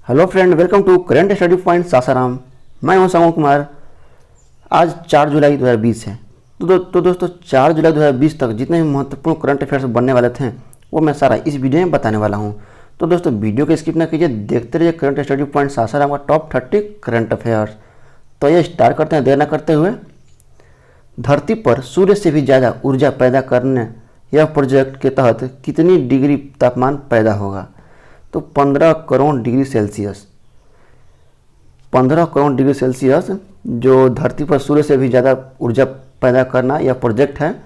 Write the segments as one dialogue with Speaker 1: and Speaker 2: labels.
Speaker 1: Hello friend, welcome to Current Study Point Sasaram. मैं हूं समूह कुमार। आज 4 जुलाई 2020 है। तो दोस्तों 4 जुलाई 2020 तक जितने भी महत्वपूर्ण करंट अफेयर्स बनने वाले थे वो मैं सारा इस वीडियो में बताने वाला हूं। तो दोस्तों वीडियो को स्किप ना कीजिए, देखते रहिए करंट स्टडी पॉइंट सासाराम का टॉप 30 करंट अफेयर्स। तो ये स्टार्ट करते हैं देर न करते हुए। धरती पर सूर्य से भी ज़्यादा ऊर्जा पैदा करने यह प्रोजेक्ट के तहत कितनी डिग्री तापमान पैदा होगा? तो 15 crore degree Celsius. 15 crore degree Celsius जो धरती पर सूर्य से भी ज़्यादा ऊर्जा पैदा करना यह प्रोजेक्ट है।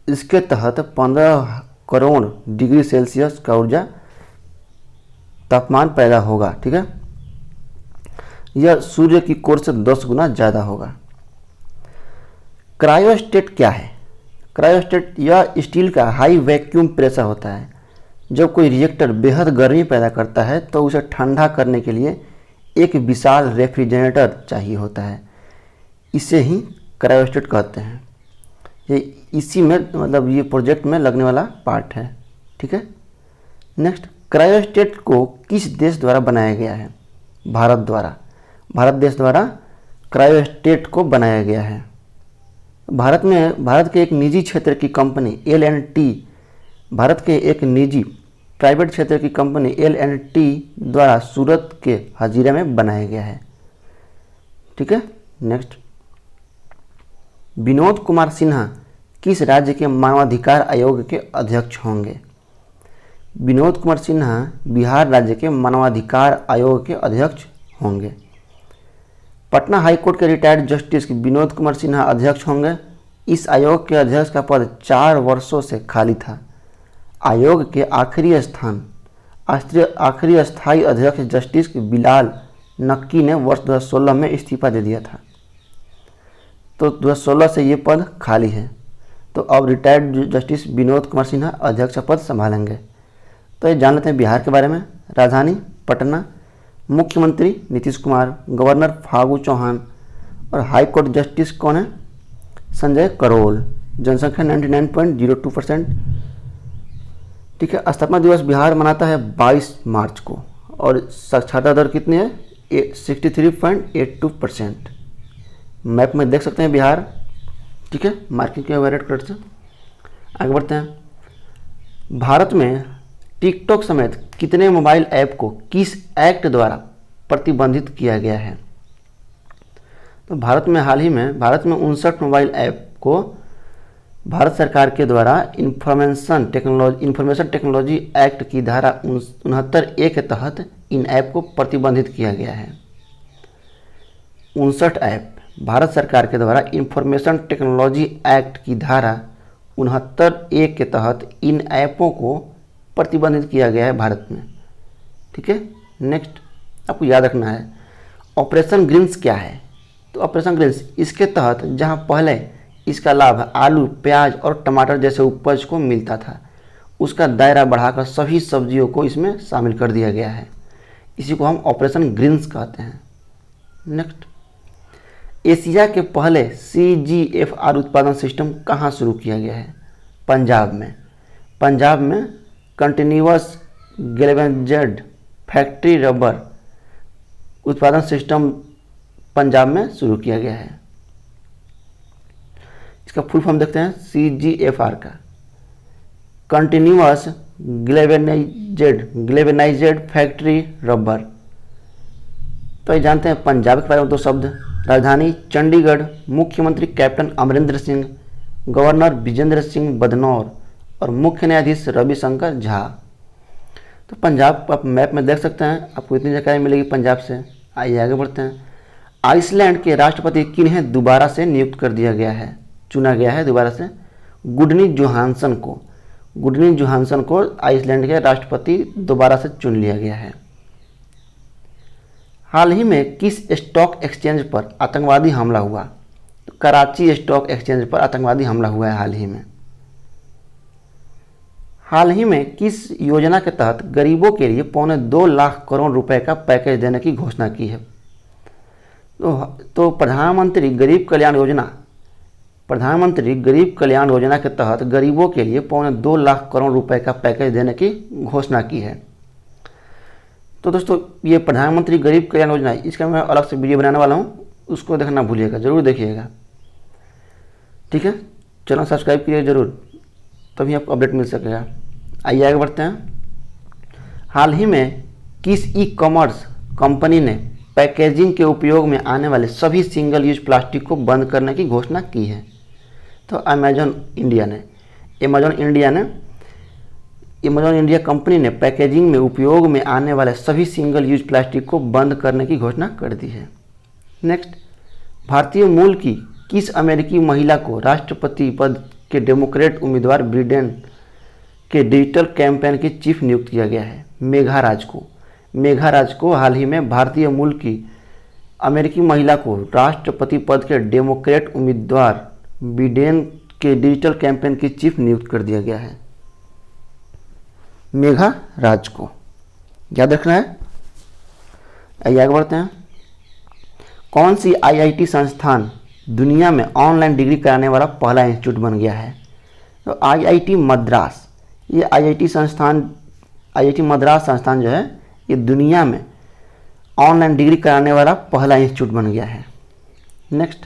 Speaker 1: इसके तहत 15 करोड़ डिग्री सेल्सियस का ऊर्जा तापमान पैदा होगा। ठीक है, यह सूर्य की कोर से 10 गुना ज़्यादा होगा। क्रायोस्टेट क्या है? क्रायोस्टेट यह स्टील का हाई वैक्यूम प्रेशर होता है। जब कोई रिएक्टर बेहद गर्मी पैदा करता है तो उसे ठंडा करने के लिए एक विशाल रेफ्रिजरेटर चाहिए होता है। इसे ही क्रायोस्टेट कहते हैं। ये इसी में मतलब ये प्रोजेक्ट में लगने वाला पार्ट है। ठीक है, नेक्स्ट, क्रायोस्टेट को किस देश द्वारा बनाया गया है? भारत द्वारा। भारत देश द्वारा क्रायोस्टेट को बनाया गया है। भारत के एक निजी क्षेत्र की कंपनी L&T, भारत के एक निजी प्राइवेट क्षेत्र की कंपनी L&T द्वारा सूरत के हजीरा में बनाया गया है। ठीक है, नेक्स्ट, विनोद कुमार सिन्हा किस राज्य के मानवाधिकार आयोग के अध्यक्ष होंगे? विनोद कुमार सिन्हा बिहार राज्य के मानवाधिकार आयोग के अध्यक्ष होंगे। पटना हाईकोर्ट के रिटायर्ड जस्टिस विनोद कुमार सिन्हा अध्यक्ष होंगे। इस आयोग के अध्यक्ष का पद 4 वर्षों से खाली था। आयोग के आखिरी स्थायी अध्यक्ष जस्टिस बिलाल नक्की ने वर्ष 2016 में इस्तीफा दे दिया था। तो 2016 से ये पद खाली है। तो अब रिटायर्ड जस्टिस विनोद कुमार सिन्हा अध्यक्ष पद संभालेंगे। तो ये जान लेते हैं बिहार के बारे में। राजधानी पटना, मुख्यमंत्री नीतीश कुमार, गवर्नर फागू चौहान और हाईकोर्ट जस्टिस कौन है? संजय करोल। जनसंख्या 99.02%। ठीक है, स्थापना दिवस बिहार मनाता है 22 मार्च को और साक्षरता दर कितनी है? 63.82%। मैप में देख सकते हैं बिहार। ठीक है, मार्किंग किया हुआ रेड कलर से। आगे बढ़ते हैं। भारत में टिकटॉक समेत कितने मोबाइल ऐप को किस एक्ट द्वारा प्रतिबंधित किया गया है? तो भारत में हाल ही में 59 मोबाइल ऐप को भारत सरकार के द्वारा इन्फॉर्मेशन टेक्नोलॉजी एक्ट की धारा 69A के तहत इन ऐप को प्रतिबंधित किया गया है। 59 ऐप भारत सरकार के द्वारा इन्फॉर्मेशन टेक्नोलॉजी एक्ट की धारा 69A के तहत इन ऐपों को प्रतिबंधित किया गया है भारत में। ठीक है, नेक्स्ट, आपको याद रखना है ऑपरेशन ग्रीन्स क्या है? तो ऑपरेशन ग्रीन्स इसके तहत जहां पहले इसका लाभ आलू, प्याज और टमाटर जैसे उपज को मिलता था, उसका दायरा बढ़ाकर सभी सब्जियों को इसमें शामिल कर दिया गया है। इसी को हम ऑपरेशन ग्रीन्स कहते हैं। नेक्स्ट, एशिया के पहले CGFR उत्पादन सिस्टम कहाँ शुरू किया गया है? पंजाब में। पंजाब में कंटिन्यूअस गैल्वेनाइज्ड फैक्ट्री रबर उत्पादन सिस्टम पंजाब में शुरू किया गया है। इसका फुल फॉर्म देखते हैं CGFR का, कंटिन्यूअस गैल्वेनाइज्ड फैक्ट्री रबर। तो ये जानते हैं पंजाब के बारे में 2 शब्द। राजधानी चंडीगढ़, मुख्यमंत्री कैप्टन अमरिंदर सिंह, गवर्नर विजेंद्र सिंह बदनौर और मुख्य न्यायाधीश रविशंकर झा। तो पंजाब आप मैप में देख सकते हैं, आपको इतनी जानकारी मिलेगी पंजाब से। आइए आगे बढ़ते हैं। आइसलैंड के राष्ट्रपति किन्हें दोबारा से नियुक्त कर दिया गया है, चुना गया है दोबारा से? गुडनी जोहानसन को। गुडनी जोहानसन को आइसलैंड के राष्ट्रपति दोबारा से चुन लिया गया है। हाल ही में किस स्टॉक एक्सचेंज पर आतंकवादी हमला हुआ? तो कराची स्टॉक एक्सचेंज पर आतंकवादी हमला हुआ है हाल ही में। हाल ही में किस योजना के तहत गरीबों के लिए 2.25 लाख करोड़ रुपए का पैकेज देने की घोषणा की है? तो प्रधानमंत्री गरीब कल्याण योजना के तहत गरीबों के लिए 2.25 लाख करोड़ रुपए का पैकेज देने की घोषणा की है। तो दोस्तों ये प्रधानमंत्री गरीब कल्याण योजना है, इसका मैं अलग से वीडियो बनाने वाला हूँ, उसको देखना भूलिएगा, ज़रूर देखिएगा। ठीक है, चैनल सब्सक्राइब कीजिए ज़रूर, तभी आपको अपडेट मिल सकेगा। आइए आगे बढ़ते हैं। हाल ही में किस ई कॉमर्स कंपनी ने पैकेजिंग के उपयोग में आने वाले सभी सिंगल यूज प्लास्टिक को बंद करने की घोषणा की है? तो अमेजॉन इंडिया कंपनी ने पैकेजिंग में उपयोग में आने वाले सभी सिंगल यूज प्लास्टिक को बंद करने की घोषणा कर दी है। नेक्स्ट, भारतीय मूल की किस अमेरिकी महिला को राष्ट्रपति पद के डेमोक्रेट उम्मीदवार बिडेन के डिजिटल कैंपेन की चीफ नियुक्त किया गया है? मेघा राज को हाल ही में भारतीय मूल की अमेरिकी महिला को राष्ट्रपति पद के डेमोक्रेट उम्मीदवार बिडेन के डिजिटल कैंपेन की चीफ नियुक्त कर दिया गया है। मेघा राज को याद रखना है। आइए आगे बढ़ते हैं। कौन सी आईआईटी संस्थान दुनिया में ऑनलाइन डिग्री कराने वाला पहला इंस्टीट्यूट बन गया है? तो आईआईटी मद्रास, ये आईआईटी मद्रास संस्थान जो है ये दुनिया में ऑनलाइन डिग्री कराने वाला पहला इंस्टीट्यूट बन गया है। नेक्स्ट,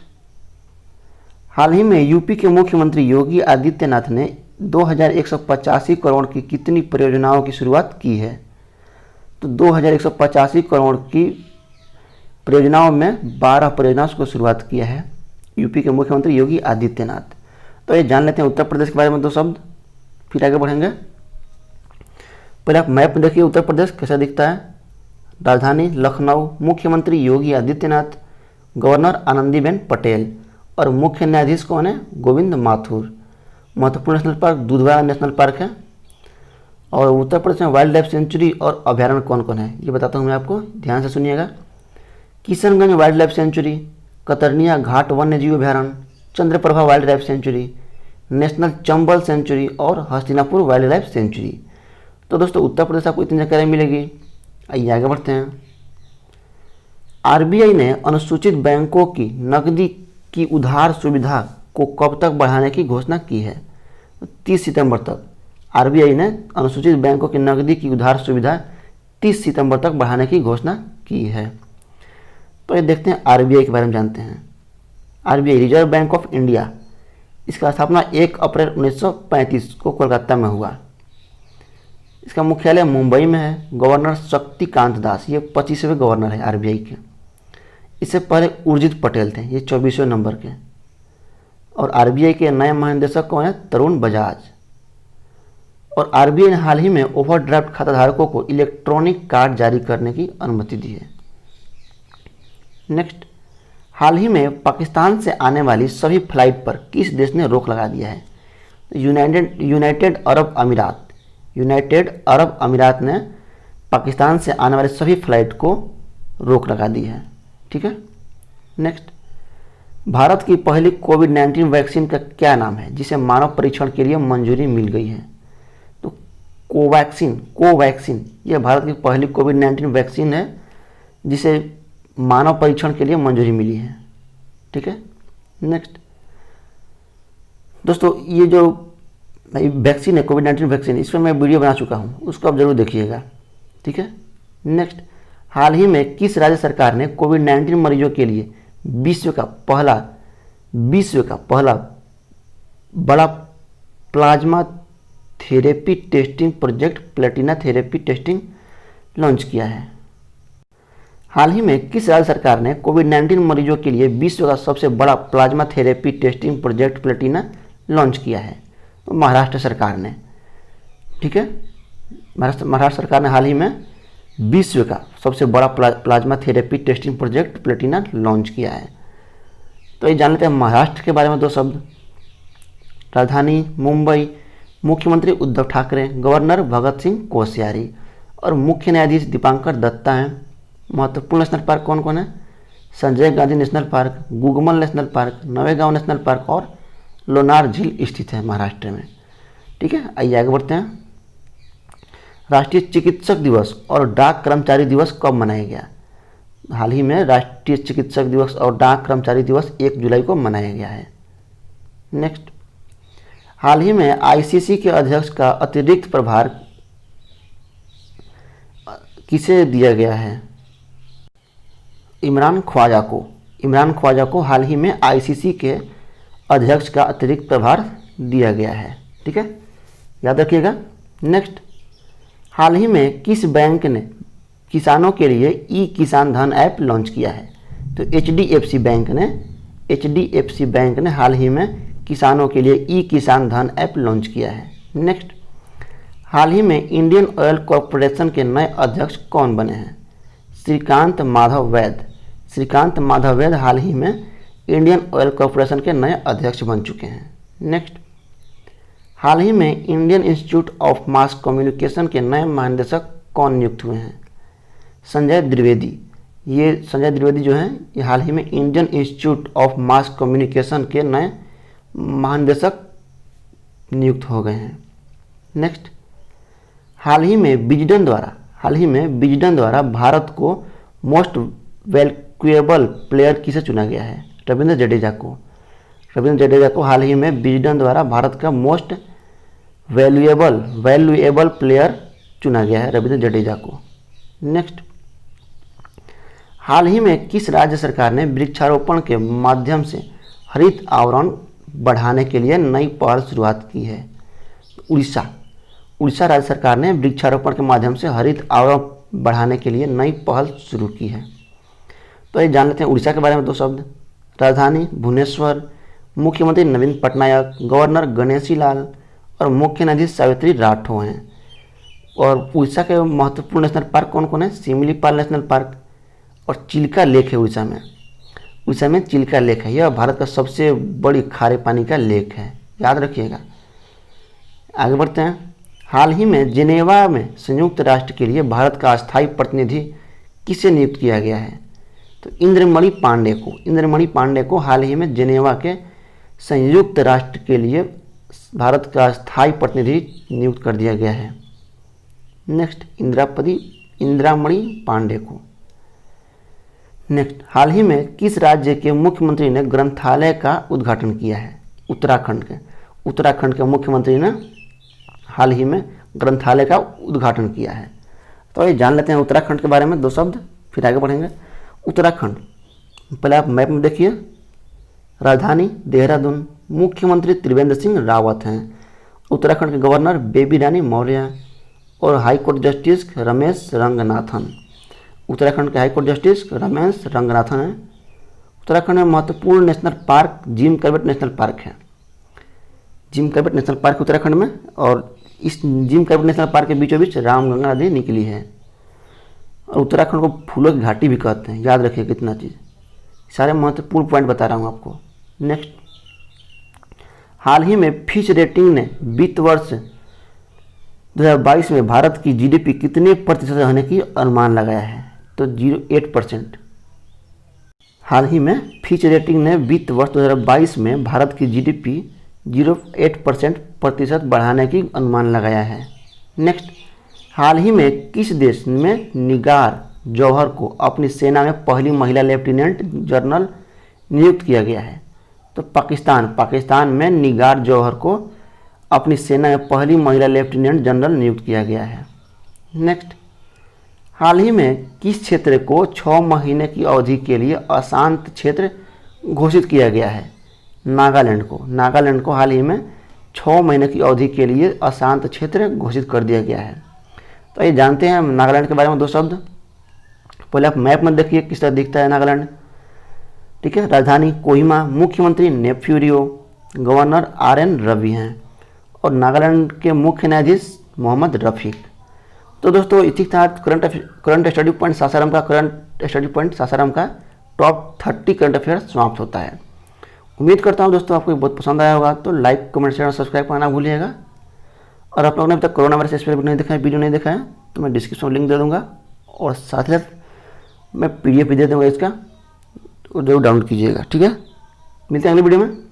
Speaker 1: हाल ही में यूपी के मुख्यमंत्री योगी आदित्यनाथ ने 2185 करोड़ की कितनी परियोजनाओं की शुरुआत की है? तो 2185 करोड़ की परियोजनाओं में 12 परियोजनाओं को शुरुआत किया है यूपी के मुख्यमंत्री योगी आदित्यनाथ। तो ये जान लेते हैं उत्तर प्रदेश के बारे में 2 शब्द, फिर आगे बढ़ेंगे। पहले आप मैप देखिए उत्तर प्रदेश कैसा दिखता है। राजधानी लखनऊ, मुख्यमंत्री योगी आदित्यनाथ, गवर्नर आनंदीबेन पटेल और मुख्य न्यायाधीश कौन है? गोविंद माथुर। महत्वपूर्ण national park Dudhwa national park है। और उत्तर प्रदेश में वाइल्ड लाइफ सेंचुरी और अभ्यारण्य कौन कौन है ये बताता हूँ मैं आपको, ध्यान से सुनिएगा। Kishanganj wild life sanctuary, Katarnia Ghat वन्य जीव अभ्यारण्य, Chandraprabha wild life sanctuary, national Chambal sanctuary और हस्तिनापुर वाइल्ड लाइफ सेंचुरी। तो दोस्तों उत्तर प्रदेश आपको इतनी जानकारी मिलेगी। आइए आगे बढ़ते हैं। आरबीआई ने अनुसूचित बैंकों की नकदी की उधार सुविधा को कब तक बढ़ाने की घोषणा की है? 30 सितंबर तक। आरबीआई ने अनुसूचित बैंकों की नकदी की उधार सुविधा 30 सितंबर तक बढ़ाने की घोषणा की है। तो ये देखते हैं आरबीआई के बारे में जानते हैं। RBI reserve bank of India, इसका स्थापना 1 अप्रैल 1935 को कोलकाता में हुआ। इसका मुख्यालय मुंबई में है। गवर्नर शक्तिकांत दास, ये 25वें गवर्नर है आरबीआई के। इससे पहले उर्जित पटेल थे, ये 24वें नंबर के। और आरबीआई के नए महानिदेशक कौन है? तरुण बजाज। और आरबीआई ने हाल ही में ओवरड्राफ्ट खाताधारकों को इलेक्ट्रॉनिक कार्ड जारी करने की अनुमति दी है। नेक्स्ट, हाल ही में पाकिस्तान से आने वाली सभी फ्लाइट पर किस देश ने रोक लगा दिया है? यूनाइटेड अरब अमीरात ने पाकिस्तान से आने वाले सभी फ्लाइट को रोक लगा दी है। ठीक है। नेक्स्ट, भारत की पहली कोविड-19 वैक्सीन का क्या नाम है जिसे मानव परीक्षण के लिए मंजूरी मिल गई है? तो कोवैक्सीन यह भारत की पहली कोविड-19 वैक्सीन है जिसे मानव परीक्षण के लिए मंजूरी मिली है। ठीक है। नेक्स्ट दोस्तों, ये जो वैक्सीन है कोविड-19 वैक्सीन, इस पर मैं वीडियो बना चुका हूँ, उसको आप जरूर देखिएगा। ठीक है। नेक्स्ट, हाल ही में किस राज्य सरकार ने कोविड-19 मरीजों के लिए विश्व का पहला बड़ा plasma therapy testing project Platina therapy testing launch किया है? हाल ही में किस राज्य सरकार ने कोविड-19 मरीजों के लिए विश्व का सबसे बड़ा plasma therapy testing project Platina launch किया है? तो महाराष्ट्र सरकार ने। ठीक है। महाराष्ट्र सरकार ने हाल ही में विश्व का सबसे बड़ा plasma therapy testing project Platina launch किया है। तो ये जान लेते हैं महाराष्ट्र के बारे में 2 शब्द। राजधानी मुंबई, मुख्यमंत्री उद्धव ठाकरे, गवर्नर भगत सिंह कोश्यारी और मुख्य न्यायाधीश दीपांकर दत्ता हैं। महत्वपूर्ण नेशनल पार्क कौन कौन है? Sanjay Gandhi national park, Gugamal national park, Navegaon national park और लोनार झील स्थित है महाराष्ट्र में। ठीक है। आइए आगे बढ़ते हैं। राष्ट्रीय चिकित्सक दिवस और डाक कर्मचारी दिवस कब मनाया गया? हाल ही में राष्ट्रीय चिकित्सक दिवस और डाक कर्मचारी दिवस 1 जुलाई को मनाया गया है। नेक्स्ट, हाल ही में आईसीसी के अध्यक्ष का अतिरिक्त प्रभार किसे दिया गया है? इमरान ख्वाजा को हाल ही में आईसीसी के अध्यक्ष का अतिरिक्त प्रभार दिया गया है। ठीक है, याद रखिएगा। नेक्स्ट, हाल ही में किस बैंक ने किसानों के लिए ई किसान धन ऐप लॉन्च किया है? तो एचडीएफसी बैंक ने हाल ही में किसानों के लिए ई किसान धन ऐप लॉन्च किया है। नेक्स्ट, हाल ही में इंडियन ऑयल कॉरपोरेशन के नए अध्यक्ष कौन बने हैं? श्रीकांत माधव वैद हाल ही में इंडियन ऑयल कॉरपोरेशन के नए अध्यक्ष बन चुके हैं। नेक्स्ट, हाल ही में Indian institute of mass communication के नए महानिदेशक कौन नियुक्त हुए हैं? संजय द्विवेदी। ये संजय द्विवेदी जो हैं ये हाल ही में Indian institute of mass communication के नए महानिदेशक नियुक्त हो गए हैं। नेक्स्ट, हाल ही में विजडन द्वारा भारत को मोस्ट वैल्यूएबल प्लेयर किसे चुना गया है? रविंद्र जडेजा को हाल ही में विजडन द्वारा भारत का मोस्ट वैल्यूएबल प्लेयर चुना गया है, रविंद्र जडेजा को। नेक्स्ट, हाल ही में किस राज्य सरकार ने वृक्षारोपण के माध्यम से हरित आवरण बढ़ाने के लिए नई पहल शुरुआत की है? उड़ीसा राज्य सरकार ने वृक्षारोपण के माध्यम से हरित आवरण बढ़ाने के लिए नई पहल शुरू की है। तो ये जान लेते हैं उड़ीसा के बारे में 2 शब्द। राजधानी भुवनेश्वर, मुख्यमंत्री नवीन पटनायक, गवर्नर गणेशी लाल और मुख्य न्यायाधीश सावित्री राठौर हैं। और उड़ीसा के महत्वपूर्ण नेशनल पार्क कौन कौन है? सिमलीपाल नेशनल पार्क और चिल्का लेक है उड़ीसा में चिल्का लेक है। यह भारत का सबसे बड़ी खारे पानी का लेक है, याद रखिएगा। आगे बढ़ते हैं। हाल ही में जिनेवा में संयुक्त राष्ट्र के लिए भारत का अस्थायी प्रतिनिधि किसे नियुक्त किया गया है? तो इंद्रमणि पांडे को हाल ही में जिनेवा के संयुक्त राष्ट्र के लिए भारत का अस्थायी प्रतिनिधि नियुक्त कर दिया गया है। नेक्स्ट, इंद्रामणि पांडे को। नेक्स्ट, हाल ही में किस राज्य के मुख्यमंत्री ने ग्रंथालय का उद्घाटन किया है? उत्तराखंड के मुख्यमंत्री ने हाल ही में ग्रंथालय का उद्घाटन किया है। तो ये जान लेते हैं उत्तराखंड के बारे में 2 शब्द, फिर आगे बढ़ेंगे। उत्तराखंड, पहले आप मैप में देखिए। राजधानी देहरादून, मुख्यमंत्री त्रिवेंद्र सिंह रावत हैं। उत्तराखंड के गवर्नर बेबी रानी मौर्य और हाईकोर्ट जस्टिस रमेश रंगनाथन। उत्तराखंड के हाईकोर्ट जस्टिस रमेश रंगनाथन हैं। उत्तराखंड में महत्वपूर्ण national park Jim Corbett national park है। Jim Corbett national park Uttarakhand में, और इस जिम कॉर्बेट नेशनल पार्क के बीचों बीच रामगंगा नदी निकली है। और उत्तराखंड को फूलों की घाटी भी कहते हैं, याद रखिए कितना चीज़। सारे महत्वपूर्ण पॉइंट बता रहा हूँ आपको। नेक्स्ट, हाल ही में फिच रेटिंग ने वित्त वर्ष 2022 में भारत की जीडीपी कितने प्रतिशत होने की अनुमान लगाया है? तो 0.8%। हाल ही में फिच रेटिंग ने वित्त वर्ष 2022 में भारत की जीडीपी 0.8% प्रतिशत बढ़ाने की अनुमान लगाया है। नेक्स्ट, हाल ही में किस देश में निगार जौहर को अपनी सेना में पहली महिला लेफ्टिनेंट जनरल नियुक्त किया गया है? तो पाकिस्तान में निगार जौहर को अपनी सेना में पहली महिला लेफ्टिनेंट जनरल नियुक्त किया गया है। नेक्स्ट, हाल ही में किस क्षेत्र को 6 महीने की अवधि के लिए अशांत क्षेत्र घोषित किया गया है? नागालैंड को हाल ही में 6 महीने की अवधि के लिए अशांत क्षेत्र घोषित कर दिया गया है। तो ये जानते हैं नागालैंड के बारे में 2 शब्द। पहले आप मैप में देखिए किस तरह दिखता है नागालैंड। ठीक है, राजधानी कोहिमा, मुख्यमंत्री नेफ्यू रियो, गवर्नर RN रवि हैं और नागालैंड के मुख्य न्यायाधीश मोहम्मद रफीक। तो दोस्तों इसी था करंट स्टडी पॉइंट सासाराम का टॉप 30 करंट अफेयर समाप्त होता है। उम्मीद करता हूँ दोस्तों आपको बहुत पसंद आया होगा। तो लाइक, कमेंट, शेयर और सब्सक्राइब करना भूलिएगा। और आप लोगों ने अभी तक कोरोना वायरस स्पेशल नहीं देखा है, वीडियो नहीं देखा है, तो मैं डिस्क्रिप्शन में लिंक दे दूँगा और साथ ही साथ मैं PDF भी दे दूँगा इसका, तो जरूर डाउनलोड कीजिएगा। ठीक है, मिलते हैं अगली वीडियो में।